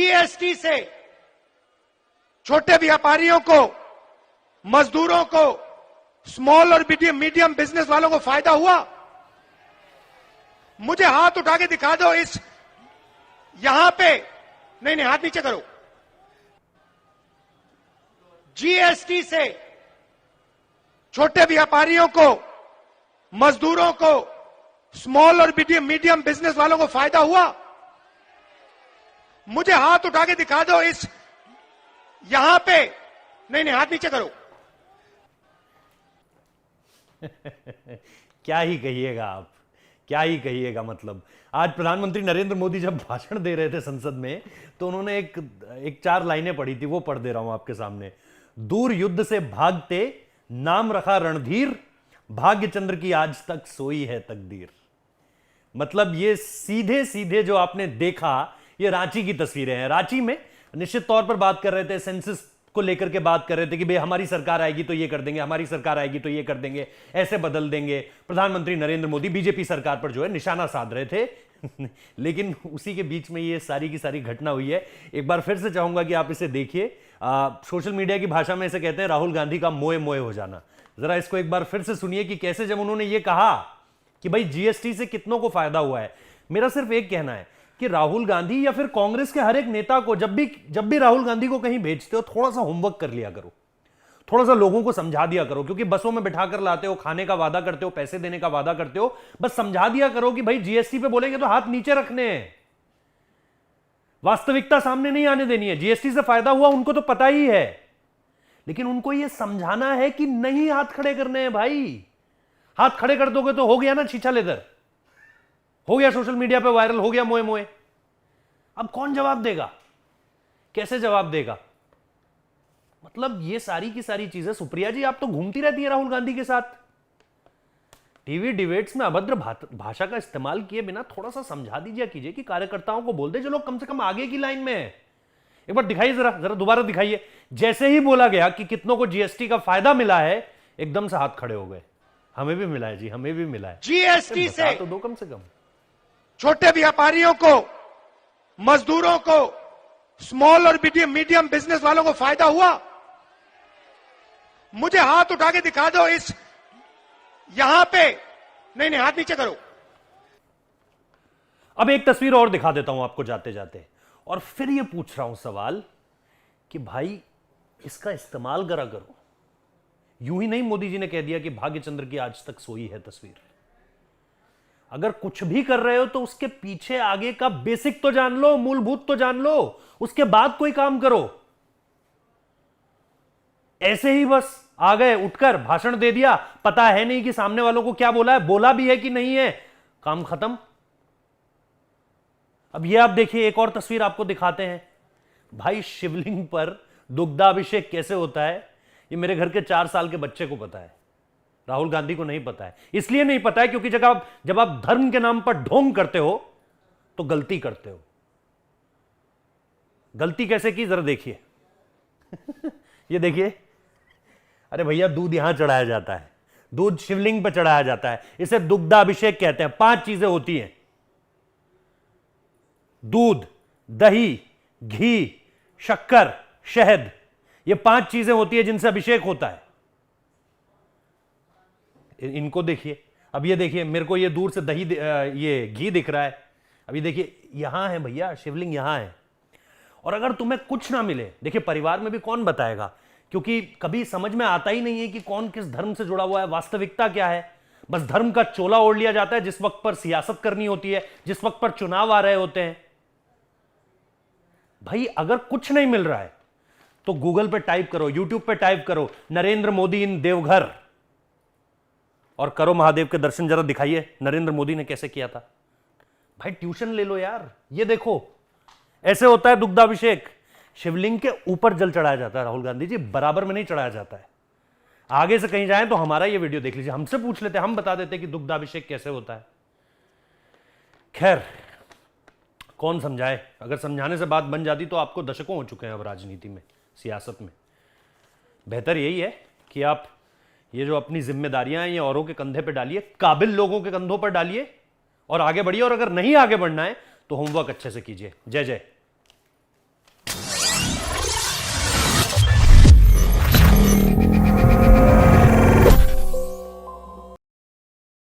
GST से छोटे व्यापारियों को, मजदूरों को, स्मॉल और मीडियम बिजनेस वालों को फायदा हुआ? मुझे हाथ उठा के दिखा दो इस यहां पे। नहीं, हाथ नीचे करो। जीएसटी से छोटे व्यापारियों को, मजदूरों को, स्मॉल और मीडियम बिजनेस वालों को फायदा हुआ? मुझे हाथ उठा के दिखा दो इस यहां पे। नहीं, हाथ नीचे करो। क्या ही कहिएगा आप, क्या ही कहिएगा। मतलब आज प्रधानमंत्री नरेंद्र मोदी जब भाषण दे रहे थे संसद में, तो उन्होंने एक 4 लाइनें पढ़ी थी, वो पढ़ दे रहा हूं आपके सामने। दूर युद्ध से भागते, नाम रखा रणधीर, भाग्य चंद्र की आज तक सोई है तकदीर। मतलब ये सीधे सीधे जो आपने देखा, ये रांची की तस्वीरें हैं। रांची में निश्चित तौर पर बात कर रहे थे, सेंसस को लेकर के बात कर रहे थे कि भाई हमारी सरकार आएगी तो ये कर देंगे, हमारी सरकार आएगी तो ये कर देंगे, ऐसे बदल देंगे। प्रधानमंत्री नरेंद्र मोदी बीजेपी सरकार पर जो है निशाना साध रहे थे। लेकिन उसी के बीच में ये सारी की सारी घटना हुई है। एक बार फिर से चाहूंगा कि आप इसे देखिए। सोशल मीडिया की भाषा में इसे कहते हैं राहुल गांधी का मोए मोए हो जाना। जरा इसको एक बार फिर से सुनिए कि कैसे जब उन्होंने ये कहा कि भाई जीएसटी से कितनों को फायदा हुआ है। मेरा सिर्फ एक कहना है कि राहुल गांधी या फिर कांग्रेस के हर एक नेता को जब भी राहुल गांधी को कहीं भेजते हो, थोड़ा सा होमवर्क कर लिया करो, थोड़ा सा लोगों को समझा दिया करो। क्योंकि बसों में बिठा कर लाते हो, खाने का वादा करते हो, पैसे देने का वादा करते हो, बस समझा दिया करो कि भाई जीएसटी पे बोलेंगे तो हाथ नीचे रखने हैं, वास्तविकता सामने नहीं आने देनी है। जीएसटी से फायदा हुआ उनको तो पता ही है, लेकिन उनको यह समझाना है कि नहीं हाथ खड़े करने हैं भाई। हाथ खड़े कर दोगे तो हो गया ना छीछा लेदर, हो गया सोशल मीडिया पे वायरल, हो गया मोए मोए। अब कौन जवाब देगा, कैसे जवाब देगा? मतलब ये सारी की सारी चीजें, सुप्रिया जी आप तो घूमती रहती है राहुल गांधी के साथ टीवी डिबेट्स में। अभद्र भाषा का इस्तेमाल किए बिना थोड़ा सा समझा दीजिए कीजिए कि कार्यकर्ताओं को बोल दे जो लोग कम से कम आगे की लाइन में है। एक बार दिखाइए, जरा दोबारा दिखाइए। जैसे ही बोला गया कि कितनों को जीएसटी का फायदा मिला है, एकदम से हाथ खड़े हो गए। हमें भी मिला है जी, हमें भी मिला है। जीएसटी से तो दो कम से कम छोटे व्यापारियों को, मजदूरों को, स्मॉल और मीडियम बिजनेस वालों को फायदा हुआ? मुझे हाथ उठा के दिखा दो इस यहां पे। नहीं, हाथ नीचे करो। अब एक तस्वीर और दिखा देता हूं आपको जाते जाते, और फिर ये पूछ रहा हूं सवाल कि भाई इसका इस्तेमाल करा करो। यूं ही नहीं मोदी जी ने कह दिया कि भाग्य चंद्र की आज तक सोई है तस्वीर। अगर कुछ भी कर रहे हो तो उसके पीछे आगे का बेसिक तो जान लो, मूलभूत तो जान लो, उसके बाद कोई काम करो। ऐसे ही बस आ गए, उठकर भाषण दे दिया, पता है नहीं कि सामने वालों को क्या बोला है, बोला भी है कि नहीं है, काम खत्म। अब ये आप देखिए, एक और तस्वीर आपको दिखाते हैं। भाई शिवलिंग पर दुग्धाभिषेक कैसे होता है, ये मेरे घर के 4 साल के बच्चे को पता है, राहुल गांधी को नहीं पता है। इसलिए नहीं पता है क्योंकि जब आप धर्म के नाम पर ढोंग करते हो तो गलती करते हो। गलती कैसे की जरा देखिए। ये देखिए, अरे भैया दूध यहां चढ़ाया जाता है, दूध शिवलिंग पर चढ़ाया जाता है, इसे दुग्धाभिषेक कहते हैं। 5 चीजें होती हैं, दूध, दही, घी, शक्कर, शहद। ये 5 चीजें होती है जिनसे अभिषेक होता है। इनको देखिए, अब ये देखिए, मेरे को ये दूर से दही ये घी दिख रहा है। अभी देखिए यहां है भैया, शिवलिंग यहां है। और अगर तुम्हें कुछ ना मिले, देखिए परिवार में भी कौन बताएगा, क्योंकि कभी समझ में आता ही नहीं है कि कौन किस धर्म से जुड़ा हुआ है, वास्तविकता क्या है। बस धर्म का चोला ओढ़ लिया जाता है जिस वक्त पर सियासत करनी होती है, जिस वक्त पर चुनाव आ रहे होते हैं। भाई अगर कुछ नहीं मिल रहा है तो गूगल पे टाइप करो, यूट्यूब पे टाइप करो, नरेंद्र मोदी इन देवघर, और करो महादेव के दर्शन। जरा दिखाइए नरेंद्र मोदी ने कैसे किया था। भाई ट्यूशन ले लो यार। ये देखो, ऐसे होता है दुग्धाभिषेक। शिवलिंग के ऊपर जल चढ़ाया जाता है, राहुल गांधी जी, बराबर में नहीं चढ़ाया जाता है। आगे से कहीं जाएं तो हमारा ये वीडियो देख लीजिए, हमसे पूछ लेते, हम बता देते कि दुग्धाभिषेक कैसे होता है। खैर कौन समझाए, अगर समझाने से बात बन जाती तो आपको दशकों हो चुके हैं अब राजनीति में, सियासत में। बेहतर यही है कि आप ये जो अपनी जिम्मेदारियां हैं ये औरों के कंधे पे डालिए, काबिल लोगों के कंधों पर डालिए और आगे बढ़िए। और अगर नहीं आगे बढ़ना है तो होमवर्क अच्छे से कीजिए। जय जय।